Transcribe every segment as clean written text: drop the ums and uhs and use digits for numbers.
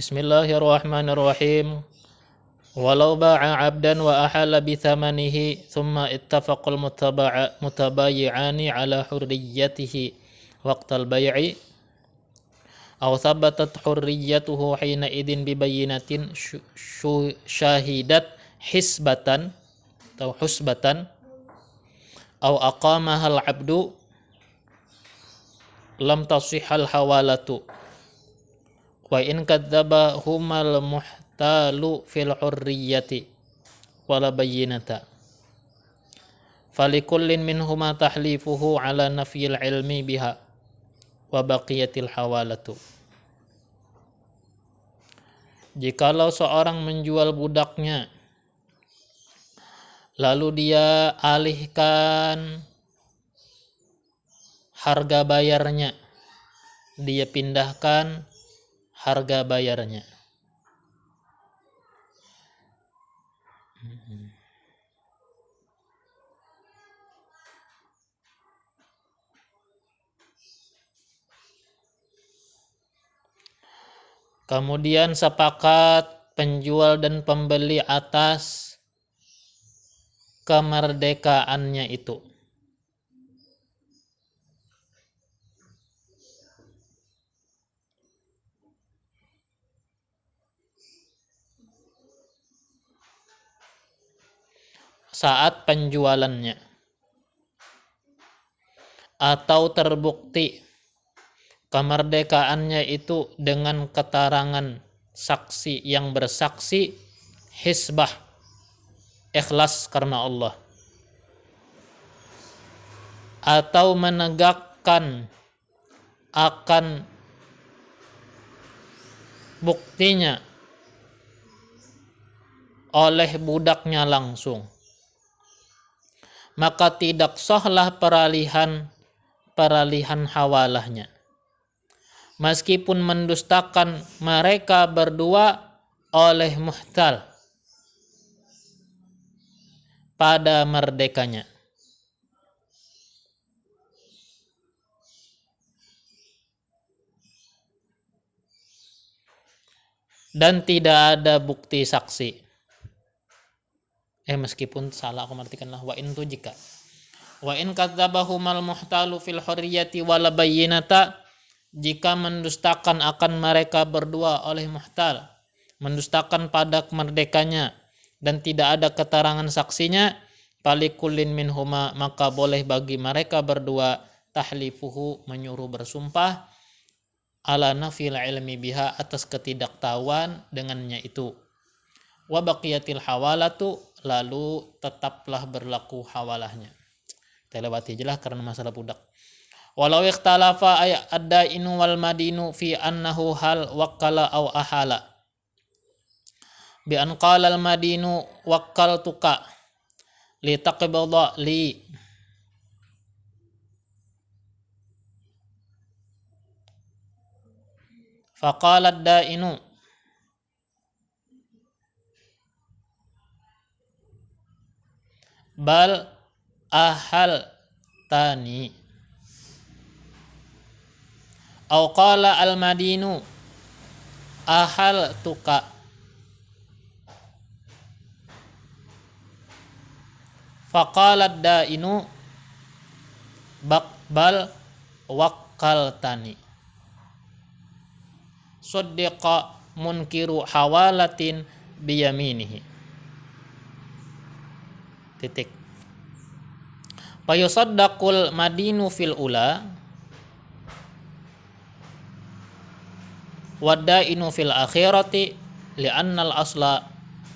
Bismillahirrahmanirrahim. Walau ba'a 'abdan wa ahalla bi thamanihi thumma ittafaqal mutabayi'ani 'ala hurriyyatihi waqtal bay'i aw thabatat hurriyyatuhu hina idin bi bayyinatin syahidat hisbatan atau husbatan aw aqamaha al-'abdu lam tasihhal hawalatu wa in kadzdzaba humal muhtalu fil hurriyati wala bayyinata falikullin minhuma tahlifuhu ala nafyil ilmi biha wa baqiyatil hawalatu. Jikalau seorang menjual budaknya lalu dia alihkan harga bayarnya, dia pindahkan harga bayarnya. Kemudian sepakat penjual dan pembeli atas kemerdekaannya itu. Saat penjualannya atau terbukti kemerdekaannya itu dengan keterangan saksi yang bersaksi hisbah ikhlas karena Allah atau menegakkan akan buktinya oleh budaknya langsung, maka tidak sahlah peralihan hawalahnya meskipun mendustakan mereka berdua oleh muhtal pada merdekanya. Dan tidak ada bukti saksi. Meskipun salah aku artikanlah wa in tu jika. Wa in kadzabahumal muhtalu fil hurriyati wala bayyinata, jika mendustakan akan mereka berdua oleh muhtal, mendustakan pada kemerdekanya dan tidak ada keterangan saksinya, falikullin minhuma, maka boleh bagi mereka berdua tahlifuhu, menyuruh bersumpah, ala nafil ilmi biha, atas ketidaktahuan dengannya itu, wa baqiyatil hawalatu, lalu tetaplah berlaku hawalahnya. Kita lewati jelas karena masalah budak. Walau ikhtalafa ay ad-dainu wal madinu fi annahu hal wakkala aw ahala bi an qala al madinu wakkaltuka li taqbada li faqala ad-dainu bal ahal tani aw qala al madinu ahal tuka faqala ad-dainu bal wakkal tani saddiqa munkiru hawalatin biyaminihi titik fayusaddaqul madinu fil ula waddainu fil akhirati li'annal asla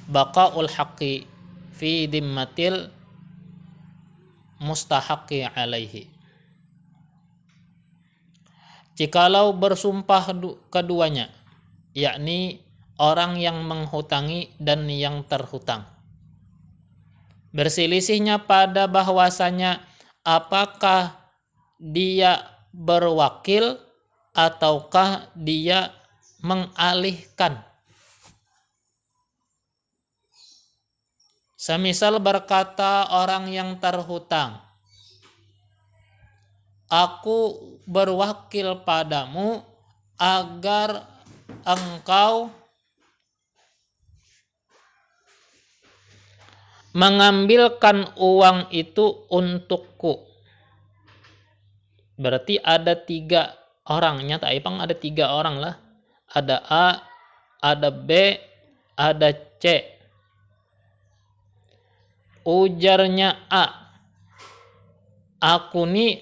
baqaul haqqi fi dimmatil mustahaqqi alaihi. Jikalau bersumpah keduanya, yakni orang yang menghutangi dan yang terhutang, berselisihnya pada bahwasanya apakah dia berwakil ataukah dia mengalihkan. Semisal berkata orang yang terhutang, aku berwakil padamu agar engkau mengambilkan uang itu untukku. Berarti ada 3 orang. Nyata Ipang ada 3 orang lah. Ada A, ada B, ada C. Ujarnya A, aku nih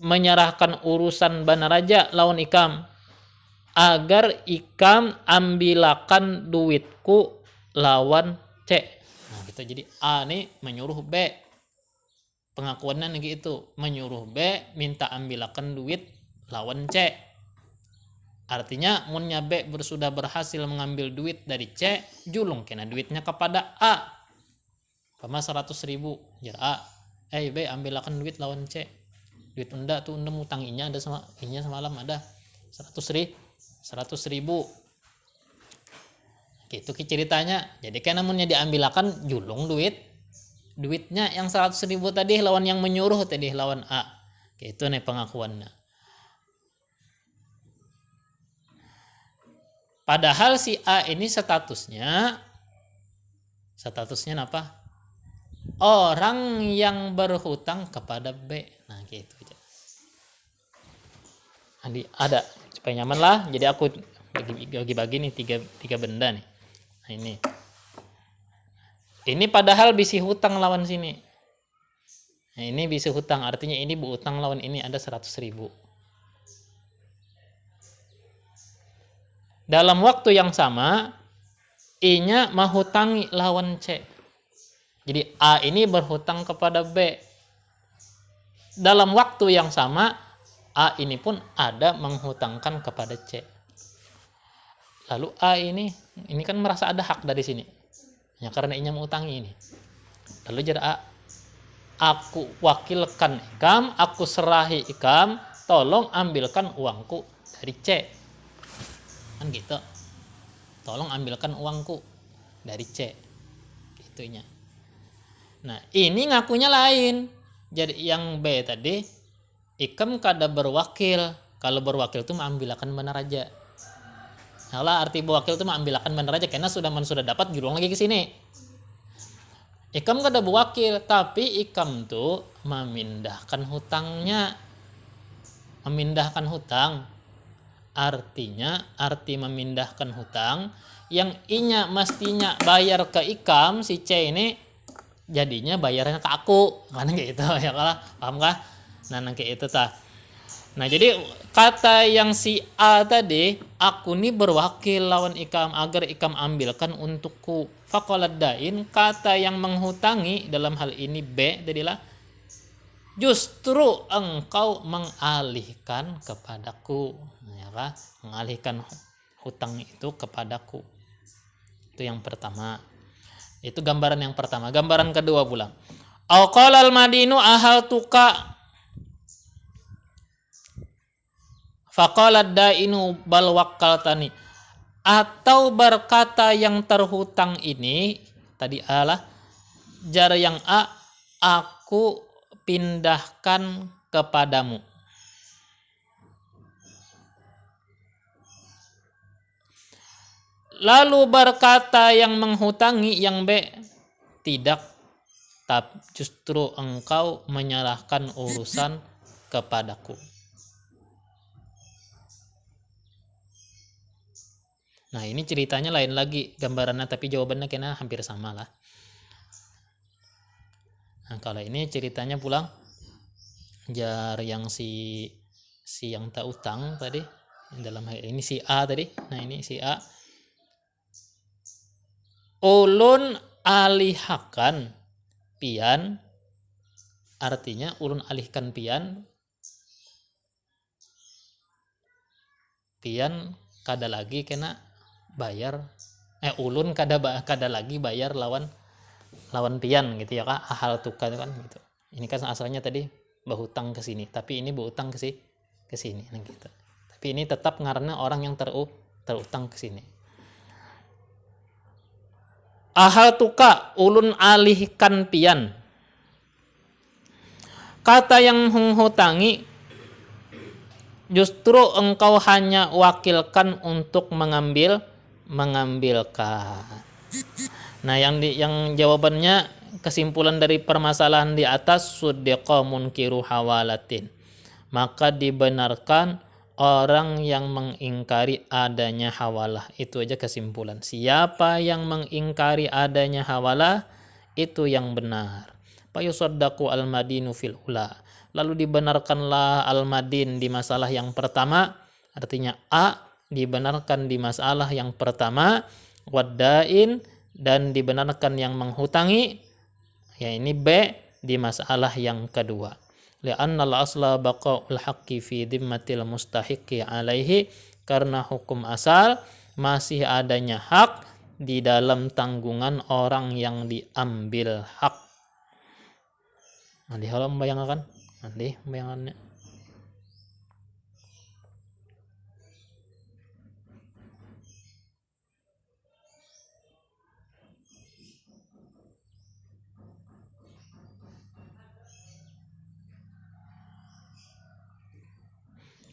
menyerahkan urusan Banaraja lawan Ikam agar Ikam ambilakan duitku lawan C. Nah, gitu. Jadi A nih menyuruh B. Pengakuannya gitu, menyuruh B minta ambilakan duit lawan C. Artinya munnya B sudah berhasil mengambil duit dari C, julung kena duitnya kepada A. Pama 100.000 jar A. B ambilakan duit lawan C. Duit unda tuh unda mutanginya ada sama inya semalam ada 100.000. Gitu ceritanya. Jadi kan namunnya diambilakan julung duitnya yang 100.000 tadi lawan yang menyuruh tadi lawan A. Gitu nih pengakuannya. Padahal si A ini statusnya apa? Orang yang berhutang kepada B. Nah gitu aja. Ada supaya nyaman lah. Jadi aku bagi-bagi nih tiga benda nih. Nah ini padahal bisi hutang lawan sini. Nah ini bisi hutang, artinya ini bu hutang lawan ini ada 100.000. Dalam waktu yang sama, I-nya menghutangi lawan C. Jadi A ini berhutang kepada B. Dalam waktu yang sama, A ini pun ada menghutangkan kepada C. Lalu A ini kan merasa ada hak dari sini. Ya karena I-nya mengutangi ini. Lalu jadi A, aku wakilkan Ikam, aku serahi Ikam, tolong ambilkan uangku dari C. Kan gitu. Tolong ambilkan uangku dari C. Gitunya. Nah, ini ngakunya lain. Jadi yang B tadi, Ikam kada berwakil. Kalau berwakil itu mengambilkan benar aja. Nah, arti berwakil itu mengambilkan benar aja karena sudah dapat jurung lagi ke sini. Ikam kada berwakil, tapi Ikam tuh memindahkan hutangnya. Memindahkan hutang. Arti memindahkan hutang yang I-nya mestinya bayar ke Ikam, si C ini jadinya bayarnya ke aku. Mana gitu ya kalah, paham kah? Nah, kayak itu tah. Nah, jadi kata yang si A tadi, aku nih berwakil lawan Ikam agar Ikam ambilkan untukku. Faqalad dain, kata yang menghutangi dalam hal ini B tadilah, justru engkau mengalihkan kepadaku. Ya kan? Mengalihkan hutang itu kepadaku. Itu yang pertama. Itu gambaran yang pertama. Gambaran kedua pula. Au qalal madinu ahaltuka faqalad dainu bal wakkaltani. Atau berkata yang terhutang ini tadi adalah jar yang A, aku pindahkan kepadamu. Lalu berkata yang menghutangi yang B, tidak, tapi justru engkau menyerahkan urusan kepadaku. Nah, ini ceritanya lain lagi gambarannya, tapi jawabannya kena hampir sama lah. Nah, kalau ini ceritanya pulang jar yang si yang tak utang tadi, dalam hal ini si A tadi. Nah, ini si A, ulun alihakan pian, artinya ulun alihkan pian kada lagi kena bayar, ulun kada lagi bayar lawan pian gitu ya kak, ahal tukar kan gitu. Ini kan asalnya tadi berhutang ke sini, tapi ini berhutang ke sini gitu. Tapi ini tetap karena orang yang terutang ke sini. Ahal tuka, ulun alihkan pian. Kata yang menghutangi Justru engkau hanya wakilkan untuk mengambilkan. Nah, yang jawabannya kesimpulan dari permasalahan di atas suddiqa munkiru hawalatin. Maka dibenarkan orang yang mengingkari adanya hawalah. Itu aja kesimpulan. Siapa yang mengingkari adanya hawalah itu yang benar. Fayusaddaqu al-madinu fil ula. Lalu dibenarkanlah al-madin di masalah yang pertama, artinya A dibenarkan di masalah yang pertama, waddain dan dibenarkan yang menghutangi, ya ini B di masalah yang kedua. Li'anna al-asla baqa'ul haqqi fi dhimmatil mustahiqi alaihi, karena hukum asal masih adanya hak di dalam tanggungan orang yang diambil hak. Nanti kalau membayangkan, nanti bayangannya.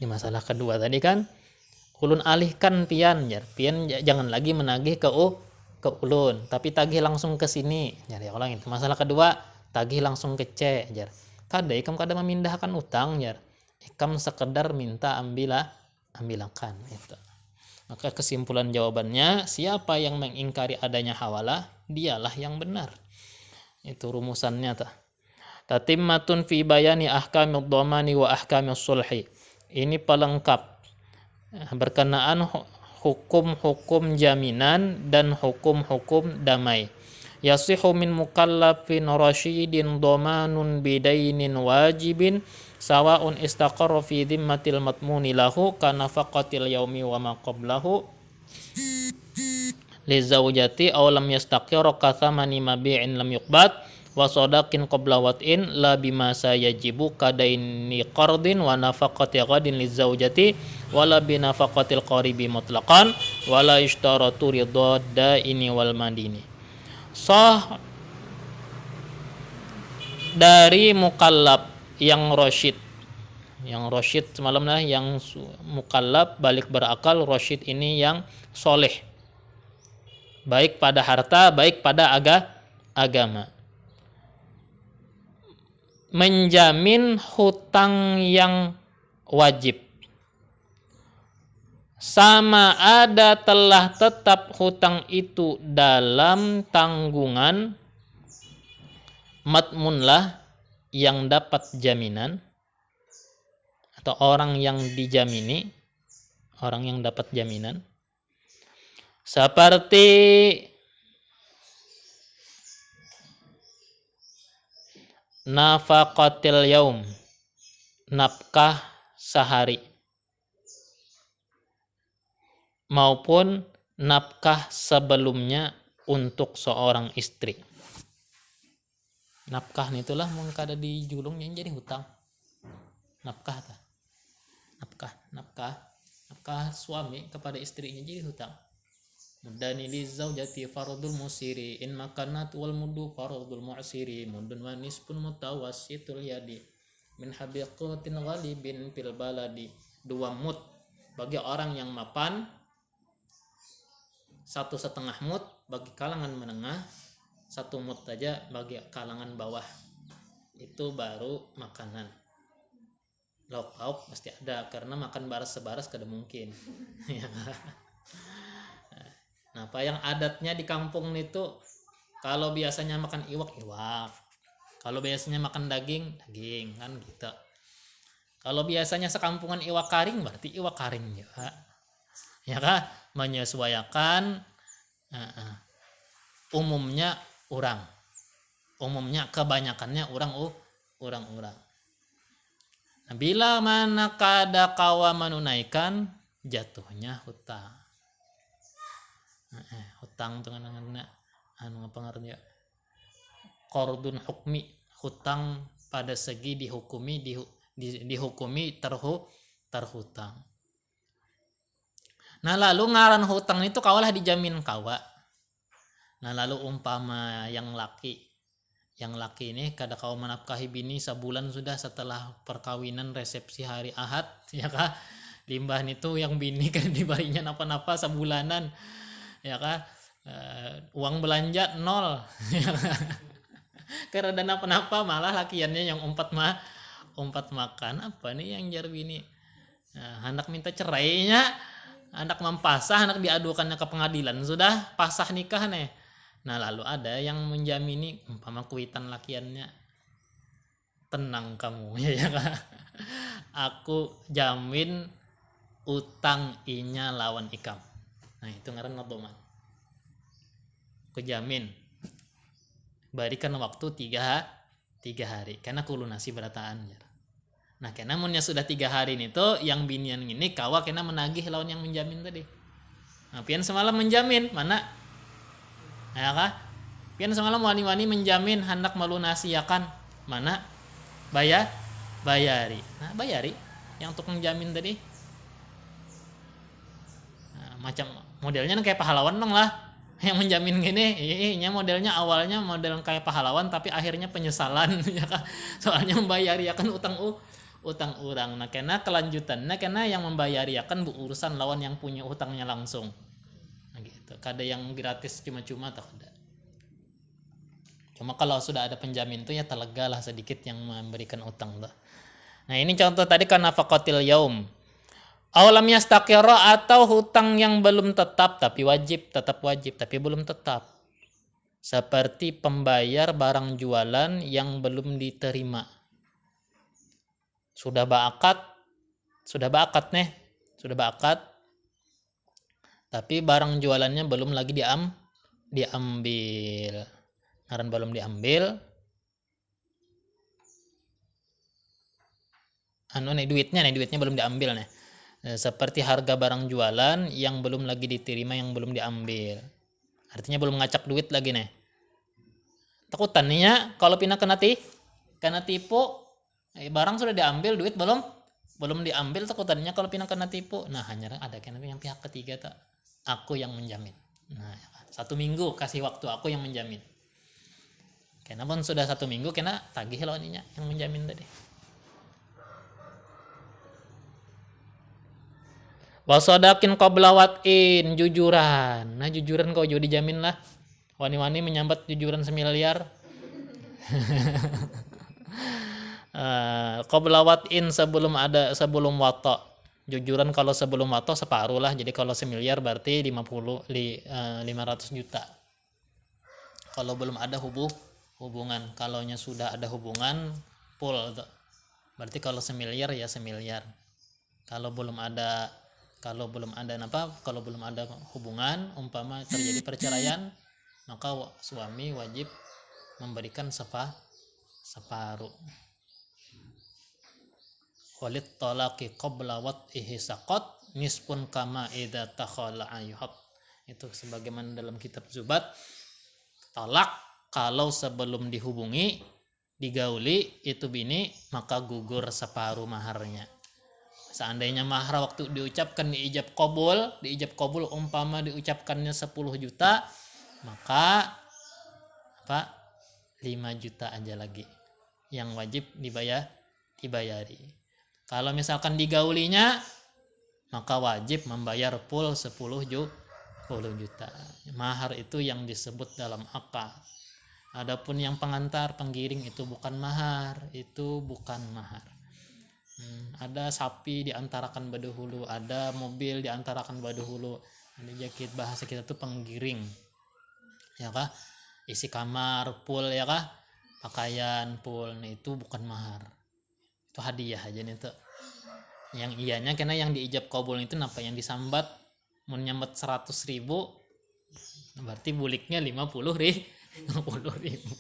Di masalah kedua tadi kan ulun alihkan pian, pian jangan lagi menagih ke ulun, tapi tagih langsung ke sini. Jadi ulang itu. Masalah kedua, tagih langsung ke C, jar. Kada ikam kada memindahkan utang, jar. Ikam sekedar minta ambilakan itu. Maka kesimpulan jawabannya, siapa yang mengingkari adanya hawalah, dialah yang benar. Itu rumusannya tah. Tatimmatun fi bayani ahkamid dhamani wa ahkamis sulhi. Ini pelengkap berkenaan hukum-hukum jaminan dan hukum-hukum damai. Yasihu min mukallafin rasyidin dhamanun bidainin wajibin sawa'un istaqarra fi dhimmatil matmuni lahu kana faqatil yaumi wa ma qablahu li zaujati aw lam yastaqir ka thamani mabi'in lam yuqbad wa sadaqin qabla wat'in la bima sayajibu kadaini qardin wa nafaqati ghadin li zaujati wala bi nafaqatil qaribi mutlaqan wala ishtaratu ridha daini wal madini. Sah dari mukallaf yang rasyid. Yang rasyid semalam lah, yang mukallaf balik berakal, rasyid ini yang soleh, baik pada harta, baik pada agama. Menjamin hutang yang wajib. Sama ada telah tetap hutang itu dalam tanggungan matmunlah yang dapat jaminan, atau orang yang dijamini, orang yang dapat jaminan, seperti nafaqatil yaum, nafkah sehari, maupun nafkah sebelumnya untuk seorang istri. Nafkah itulah mengkada di julungnya jadi hutang. Nafkah suami kepada istrinya jadi hutang. Mudani li zaujati fardul musiri in makanat wal mudu fardul mu'siri mudun wa nisfun mutawassitul yadi min habiqatin ghalibin fil baladi. 2 mud bagi orang yang mapan, 1,5 mud bagi kalangan menengah, 1 mud saja bagi kalangan bawah. Itu baru makanan. Lauk-lauk pasti ada, karena makan baras-sebaras kada mungkin. Nah, apa yang adatnya di kampung itu, kalau biasanya makan iwak, kalau biasanya makan daging kan gitu. Kalau biasanya sekampungan iwak karing, berarti iwak karing juga. Ya kan, menyesuaikan umumnya kebanyakannya orang. Nah, bila mana kada kawa menunaikan, jatuhnya hutang. Hutang dengan pengertian qardun hukmi, hutang pada segi dihukumi terhutang. Nah, lalu ngaran hutang itu kawalah dijamin kawa. Nah, lalu umpama yang laki yang laki ini kada kau menafkahi bini sebulan sudah setelah perkawinan resepsi hari Ahad, ya kah? Limbah itu yang bini kan dibarinya napa-napa sebulanan, ya kah? Uang belanja nol, ya kah? Karena ada napa-napa malah lakiannya yang umpat makan apa nih yang jar bini. Anak minta cerainya, anak mampasah, anak diadukannya ke pengadilan sudah pasah nikah nih. Nah lalu ada yang menjamini umpama kuitan lakiannya, tenang kamu ya kan, aku jamin utang inya lawan ikam. Nah itu ngaran doman, aku jamin berikan waktu 3 hari karena kulunasi berataan. Nah karena munnya sudah 3 hari itu yang binian ini kawa kena menagih lawan yang menjamin tadi. Nah pian semalam menjamin mana ya kah? Pian semalam wani-wani menjamin hendak melunasi ya kan? Mana? Bayari. Nah, bayari yang untuk menjamin tadi. Nah, macam modelnya kayak pahlawan dong lah. Yang menjamin gini, iya modelnya awalnya model kayak pahlawan tapi akhirnya penyesalan ya kah? Soalnya membayari akan utang orang. Nah, karena kelanjutannya karena yang membayari akan urusan lawan yang punya utangnya langsung. Gitu. Kada yang gratis cuma-cuma tak ada. Cuma kalau sudah ada penjamin itu ya telega lah sedikit yang memberikan utang tuh. Nah ini contoh tadi kan nafaqatil yaum. Awalam yastaqira atau hutang yang belum tetap tapi tetap wajib tapi belum tetap. Seperti pembayar barang jualan yang belum diterima. Sudah baakat tapi barang jualannya belum lagi diambil. Ngaran belum diambil. Duitnya belum diambil nih. Seperti harga barang jualan yang belum lagi diterima, yang belum diambil. Artinya belum ngacak duit lagi nih. Takutan nih ya kalau pindah kena tipu, barang sudah diambil, duit belum diambil, takutannya kalau pindah kena tipu. Nah hanya ada kena yang pihak ketiga tak, aku yang menjamin. Nah 1 minggu kasih waktu aku yang menjamin. Karena pun sudah 1 minggu kena tagih lawannya yang menjamin tadi. Wasadakin qabla wat'in, jujuran. Nah jujuran kau juga dijamin lah. Wani-wani menyambat jujuran 1 miliar. Qabla wat'in sebelum wato. Jujuran kalau sebelum wato separuh lah. Jadi kalau 1 miliar berarti 500 juta. Kalau belum ada hubungan, kalaunya sudah ada hubungan full tuh. Berarti kalau 1 miliar ya 1 miliar. Kalau belum ada hubungan, umpama terjadi perceraian, maka suami wajib memberikan separuh. Walit talaqi qabla wat'ihi saqat nispun kama idza takhala ayuhat. Itu sebagaimana dalam kitab Zubat, talak kalau sebelum dihubungi, digauli itu bini, maka gugur separuh maharnya. Seandainya mahar waktu diucapkan diijab kabul umpama diucapkannya 10 juta, maka 5 juta aja lagi yang wajib dibayari. Kalau misalkan digaulinya, maka wajib membayar full 10 juta. Mahar itu yang disebut dalam akad. Adapun yang pengantar, penggiring itu bukan mahar. Ada sapi diantarakan badahulu, ada mobil diantarakan badahulu, ada jakit, bahasa kita tuh penggiring, ya kah? Isi kamar full, ya kah? Pakaian full, nah itu bukan mahar, itu hadiah aja nih tuh. Yang iyanya karena yang diijab kabul itu napa yang disambat, mau nyambat 100.000, berarti buliknya 50 ribu.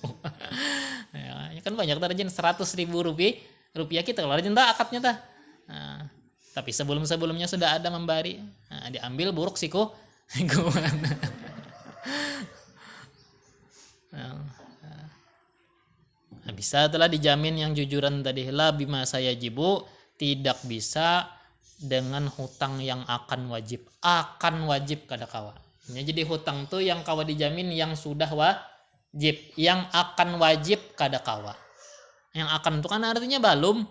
Ya kan banyak tarjen 100.000 rupiah kita kalau rajin akadnya tah. Nah, tapi sebelumnya sudah ada membari. Nah, diambil buruk siku. Nah, bisa telah dijamin yang jujuran tadi lah bima saya jibu, tidak bisa dengan hutang yang akan wajib kada kawa. Jadi hutang tuh yang kawa dijamin yang sudah Jib yang akan wajib kada kawa. Yang akan itu kan artinya belum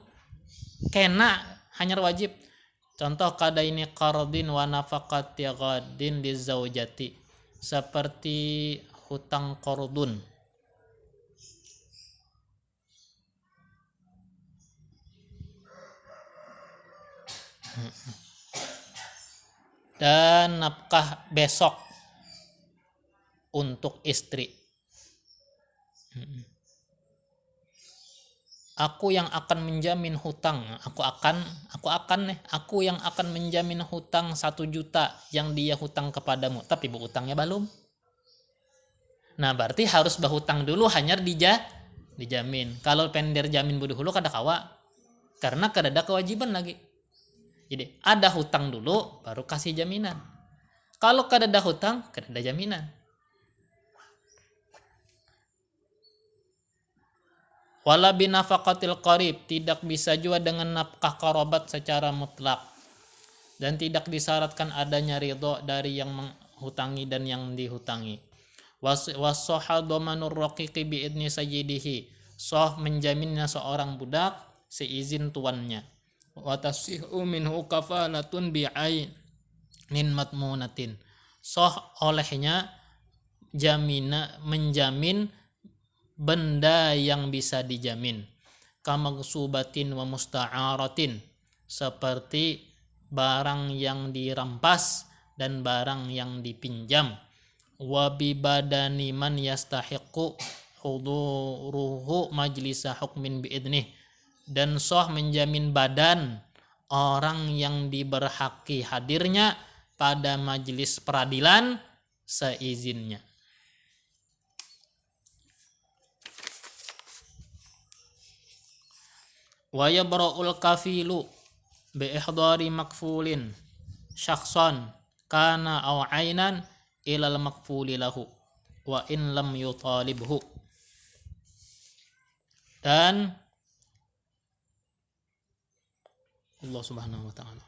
kena hanya wajib. Contoh kada ini qardin wa nafaqati ghadin li zaujati. Seperti hutang qardun. Dan nafkah besok untuk istri. Aku yang akan menjamin hutang. Aku yang akan menjamin hutang 1 juta yang dia hutang kepadamu. Tapi hutangnya belum. Nah berarti harus berhutang dulu hanya dijamin. Kalau pender jamin dulu kada kawa. Karena kada ada kewajiban lagi. Jadi ada hutang dulu baru kasih jaminan. Kalau kada ada hutang kada ada jaminan. Wala binafaqatil qarib, tidak bisa juga dengan nafkah kerabat secara mutlak. Dan tidak disyaratkan adanya ridho dari yang menghutangi dan yang dihutangi. Was-soha dhamanur raqiqi biidni sayyidihi. Soh menjaminnya seorang budak seizin tuannya. Wa tasihu minhu kafalatun bi'ainin matmunatin. Soh olehnya menjamin benda yang bisa dijamin. Kamagsubatin wa musta'aratin. Seperti barang yang dirampas dan barang yang dipinjam. Wa bibadani man yastahiqu huduruhu majlisa hukmin biidnih. Dan soh menjamin badan orang yang diberhaki hadirnya pada majelis peradilan seizinnya. Wa yabra'ul kafilu bi ihdari makfulin syakhsan kana aw ainan ilal makfuli lahu wa in lam yutalibhu. Dan Allah Subhanahu wa ta'ala